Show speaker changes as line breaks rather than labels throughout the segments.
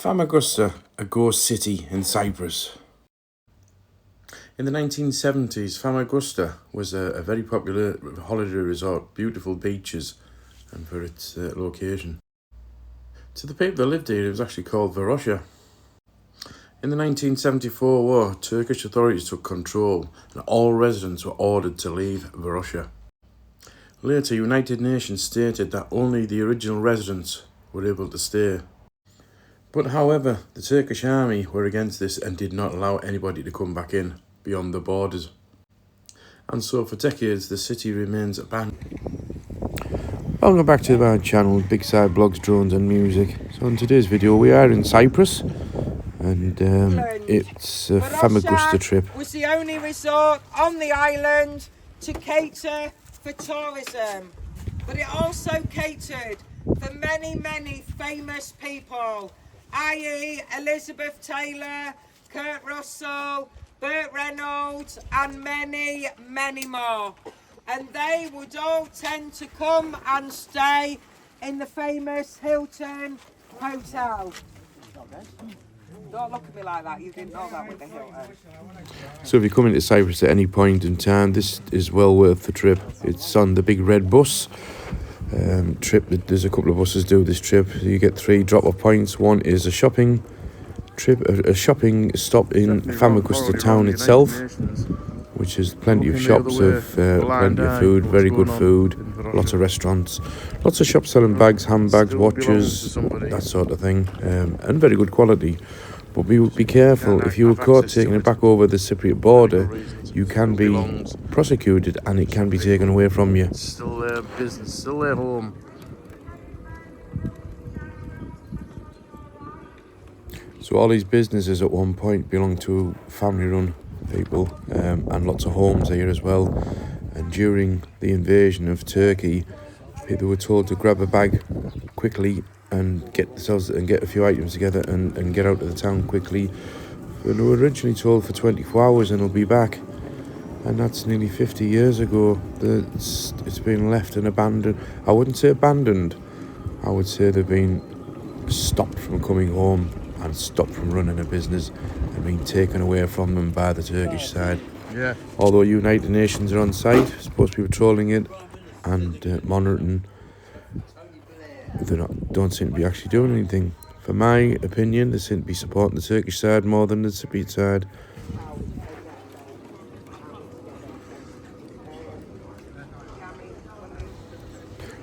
Famagusta, a ghost city in Cyprus. In the 1970s, Famagusta was a very popular holiday resort, beautiful beaches, and for its location. To the people that lived here, it was actually called Varosha. In the 1974 war, Turkish authorities took control and all residents were ordered to leave Varosha. Later, United Nations stated that only the original residents were able to stay. But however, the Turkish army were against this and did not allow anybody to come back in beyond the borders. And so for decades, the city remains abandoned. Welcome back to our channel, Big Side Blogs, Drones and Music. So in today's video, we are in Cyprus, and it's a Famagusta trip.
It was the only resort on the island to cater for tourism, but it also catered for many, many famous people, i.e. Elizabeth Taylor, Kurt Russell, Burt Reynolds and many, many more. And they would all tend to come and stay in the famous Hilton Hotel. Don't look at me like that, you didn't know that with the Hilton.
So if you come into Cyprus at any point in time, this is well worth the trip. It's on the big red bus trip. There's a couple of buses do this trip. You get 3 drop-off points. One is a shopping trip, a shopping stop in Famagusta town itself, which is plenty of shops of plenty of food, very good food, lots of restaurants, lots of shops selling bags, handbags, watches, that sort of thing, and very good quality. But be careful, if you were caught taking it back over the Cypriot border, you can be prosecuted and it can be taken away from you.
Still their business, still their home.
So all these businesses at one point belonged to family-run people, and lots of homes here as well. And during the invasion of Turkey, people were told to grab a bag quickly and get a few items together and get out of the town quickly. And they were originally told for 24 hours and they'll be back. And that's nearly 50 years ago. It's been left and abandoned. I wouldn't say abandoned. I would say they've been stopped from coming home and stopped from running a business and being taken away from them by the Turkish side.
Yeah.
Although United Nations are on site, supposed to be patrolling it and monitoring, they don't seem to be actually doing anything. For my opinion, they seem to be supporting the Turkish side more than the Cypriot side.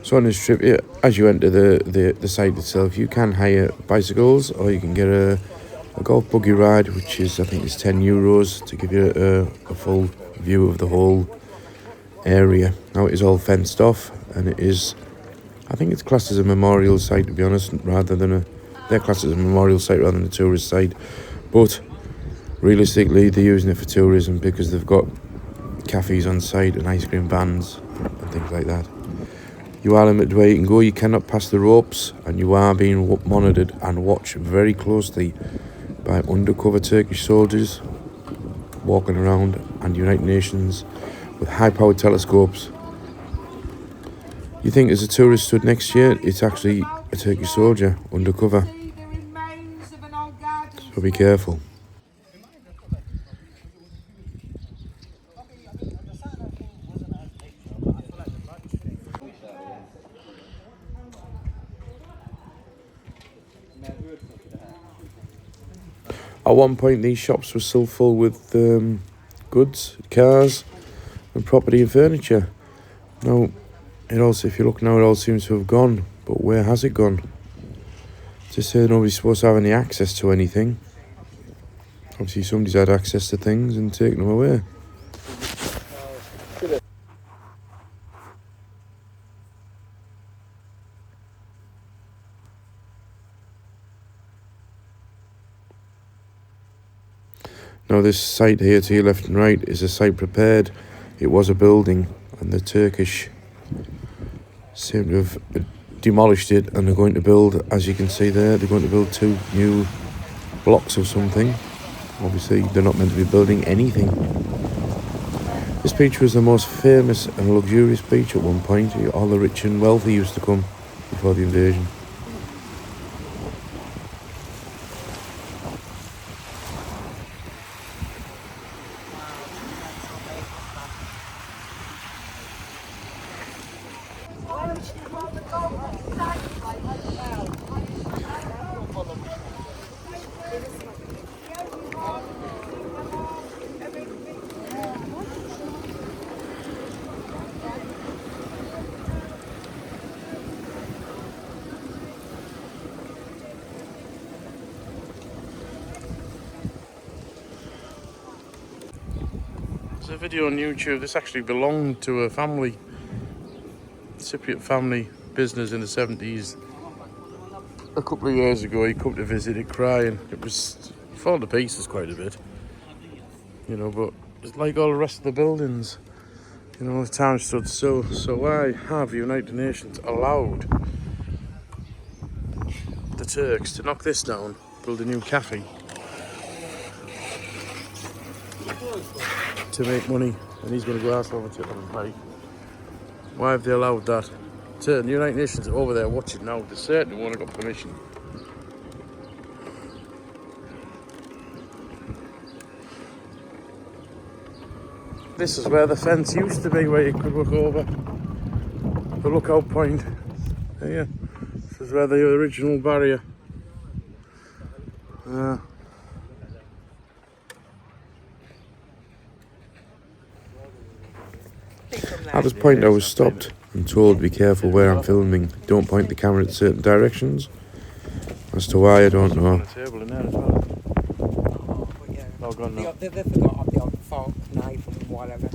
So on this trip, as you enter the site itself, you can hire bicycles or you can get a golf buggy ride, which is, I think it's €10 to give you a full view of the whole area. Now it is all fenced off, and it is, I think it's classed as a memorial site, to be honest, they're classed as a memorial site rather than a tourist site. But realistically, they're using it for tourism because they've got cafes on site and ice cream vans and things like that. You are limited where you can go, you cannot pass the ropes, and you are being monitored and watched very closely by undercover Turkish soldiers walking around and United Nations with high-powered telescopes. You think as a tourist stood next to you, it's actually a Turkish soldier undercover. So be careful. At one point, these shops were still full with goods, cars, and property and furniture. Now, if you look now, it all seems to have gone. But where has it gone? To say nobody's supposed to have any access to anything. Obviously, somebody's had access to things and taken them away. Now this site here to your left and right is a site prepared. It was a building and the Turkish seem to have demolished it and they're going to build, as you can see there, they're going to build 2 new blocks of something. Obviously they're not meant to be building anything. This beach was the most famous and luxurious beach at one point. All the rich and wealthy used to come before the invasion.
a video on YouTube. This actually belonged to a family, Cypriot family business in the 70s. A couple of years ago, he come to visit it crying. It was falling to pieces quite a bit, you know, but it's like all the rest of the buildings. You know, the town stood still. So why have the United Nations allowed the Turks to knock this down, build a new cafe to make money, and he's going to go ask over to them and pay? Why have they allowed that? The United Nations are over there watching now. They certainly won't have got permission. This is where the fence used to be, where you could look over the lookout point. Here, this is where the original barrier.
At this point I was stopped and told be careful where I'm filming, don't point the camera in certain directions. As to why, I don't know.
Table in there as well. Oh, gone now.
They forgot the odd fork, knife and whatever.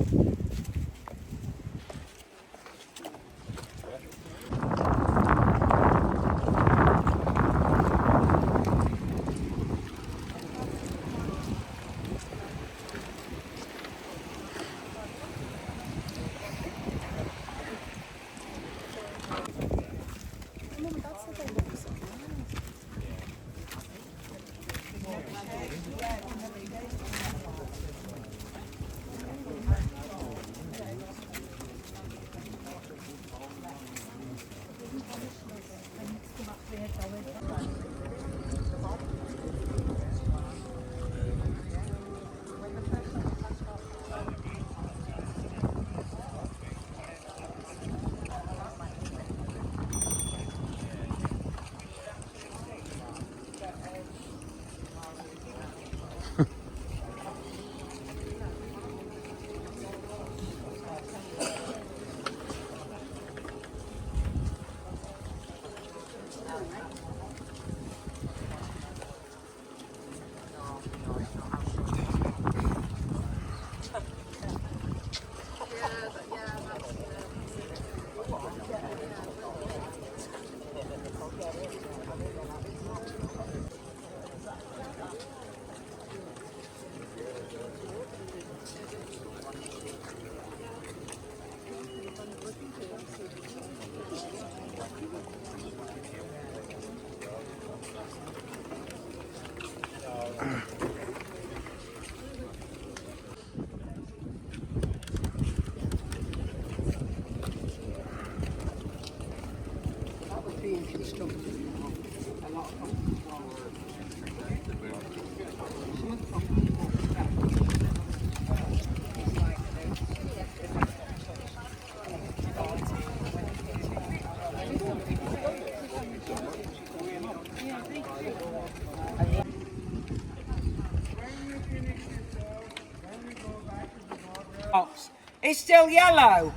It's still yellow.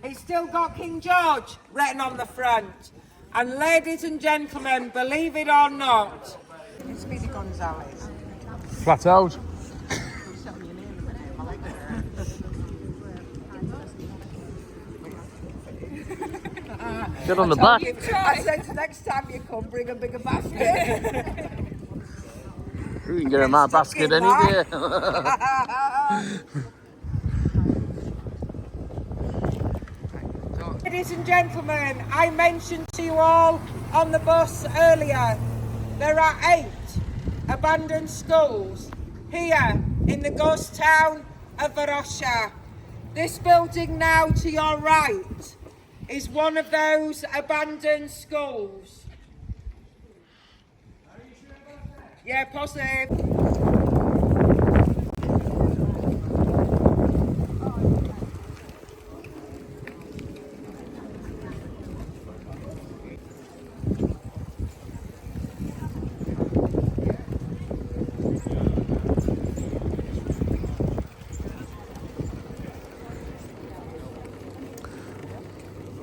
It's still got King George written on the front. And ladies and gentlemen, believe it or not, it's Speedy Gonzales.
Flat out. Get on the back.
I said next time you come, bring a bigger basket.
You can get in my basket any day.
Ladies and gentlemen, I mentioned to you all on the bus earlier, there are 8 abandoned schools here in the ghost town of Varosha. This building now to your right is one of those abandoned schools. Yeah, positive.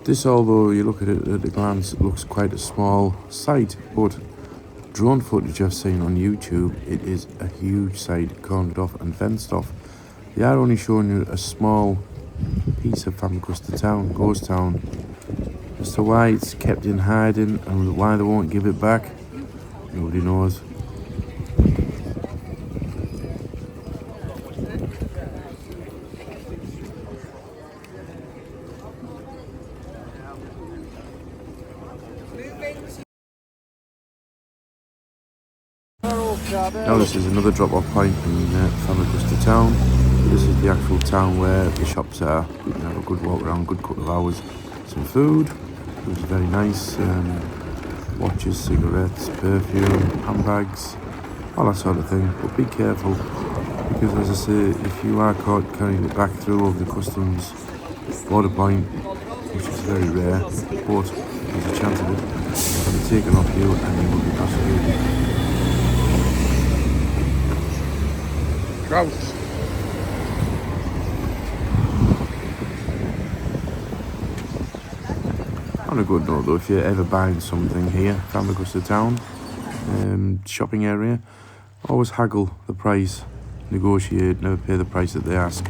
This, although you look at it at a glance, it looks quite a small site, but drone footage I've seen on YouTube, it is a huge site, cornered off and fenced off. They are only showing you a small piece of Famagusta town, ghost town. As to why it's kept in hiding and why they won't give it back, nobody knows. Now this is another drop-off point in Famagusta town. This is the actual town where the shops are. You can have a good walk around, good couple of hours. Some food, which is very nice. Watches, cigarettes, perfume, handbags, all that sort of thing. But be careful, because as I say, if you are caught carrying it back through over the customs border point, which is very rare, but there's a chance of it, it's going to be taken off you and you will be prosecuted.
Trout.
On a good note though, if you're ever buying something here, Famagusta town, shopping area, always haggle the price, negotiate, never pay the price that they ask.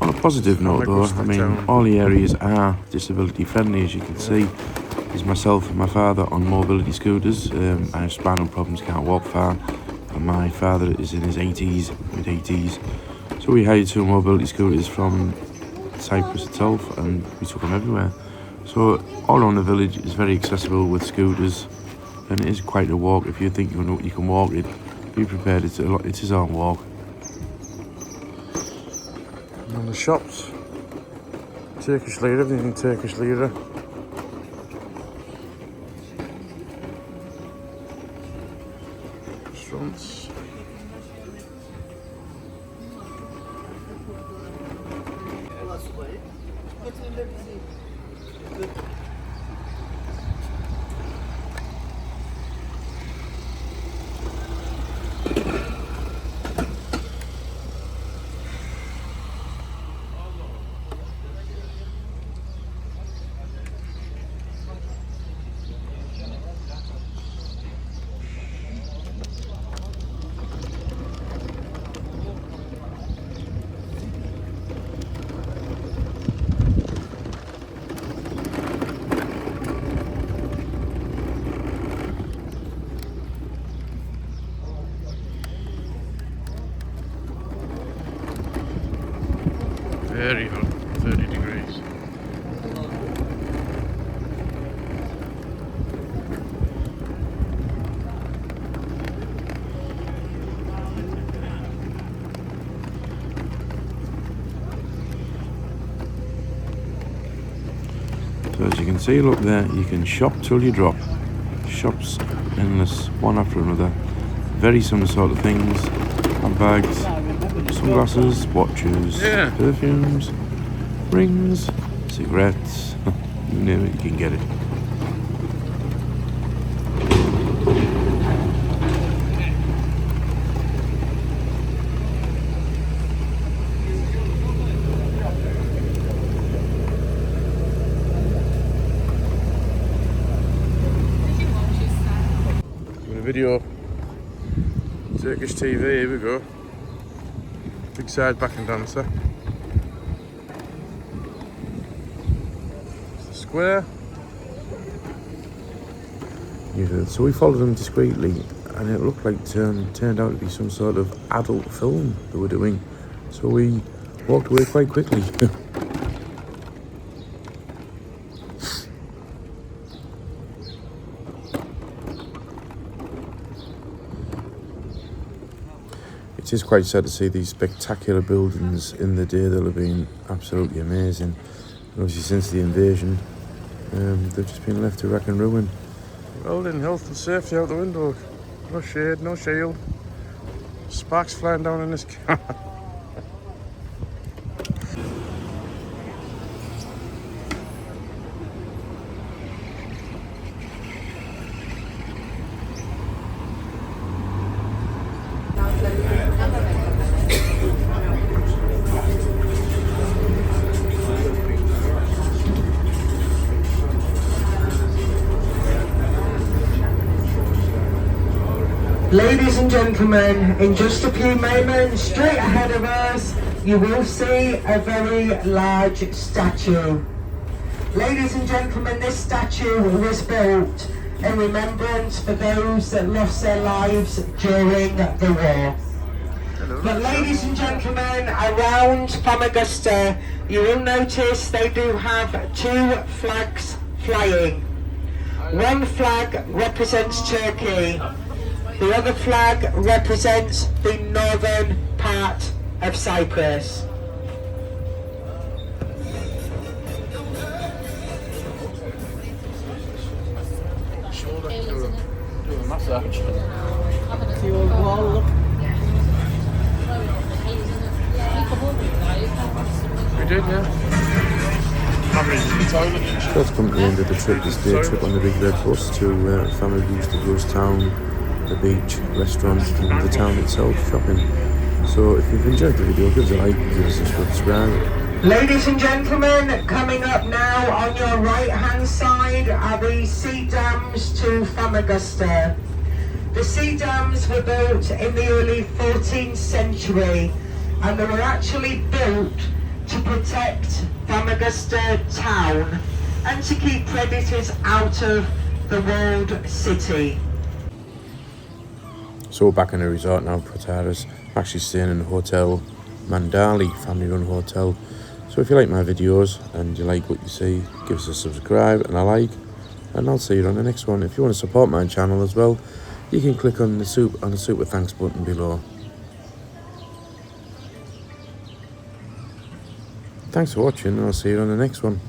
On a positive note though, I mean, all the areas are disability friendly, as you can see. There's myself and my father on mobility scooters. I have spinal problems, can't walk far, and my father is in his 80s, mid-80s. So we hired 2 mobility scooters from Cyprus itself, and we took them everywhere. So all around the village is very accessible with scooters, and it is quite a walk. If you think you can walk it, be prepared, it is a long walk.
And the shops, Turkish lira, everything in Turkish lira. Restaurants. Very hot, 30 degrees.
So as you can see, look there, you can shop till you drop. Shops endless, one after another. Very similar sort of things. Handbags, sunglasses, watches, perfumes, rings, cigarettes, you name it, you can get it.
Video, Turkish TV, here we go. Big side backing dancer. It's the square.
Yeah, so we followed them discreetly, and it looked like turned out to be some sort of adult film they were doing. So we walked away quite quickly. it is quite sad to see these spectacular buildings in the day. They'll have been absolutely amazing. And obviously since the invasion, they've just been left to wreck and ruin.
Welding health and safety out the window. No shade, no shield. Sparks flying down in this car.
Ladies and gentlemen, in just a few moments, straight ahead of us, you will see a very large statue. Ladies and gentlemen, this statue was built in remembrance for those that lost their lives during the war. But ladies and gentlemen, around Famagusta, you will notice they do have two flags flying. One flag represents Turkey. The other flag represents the northern part of Cyprus.
We did, yeah.
That's come to the end of the trip, this day trip on the big red bus to Famagusta, Ghost Town, the beach, restaurant and the town itself, shopping. So if you've enjoyed the video, give us a like, give us a subscribe.
Ladies and gentlemen, coming up now on your right hand side are the sea dams to Famagusta. The sea dams were built in the early 14th century and they were actually built to protect Famagusta town and to keep predators out of the walled city.
So we're back in a resort now, Prataras. I'm actually staying in the hotel Mandali, family run hotel. So if you like my videos and you like what you see, give us a subscribe and a like, and I'll see you on the next one. If you want to support my channel as well, you can click on the super thanks button below. Thanks for watching, and I'll see you on the next one.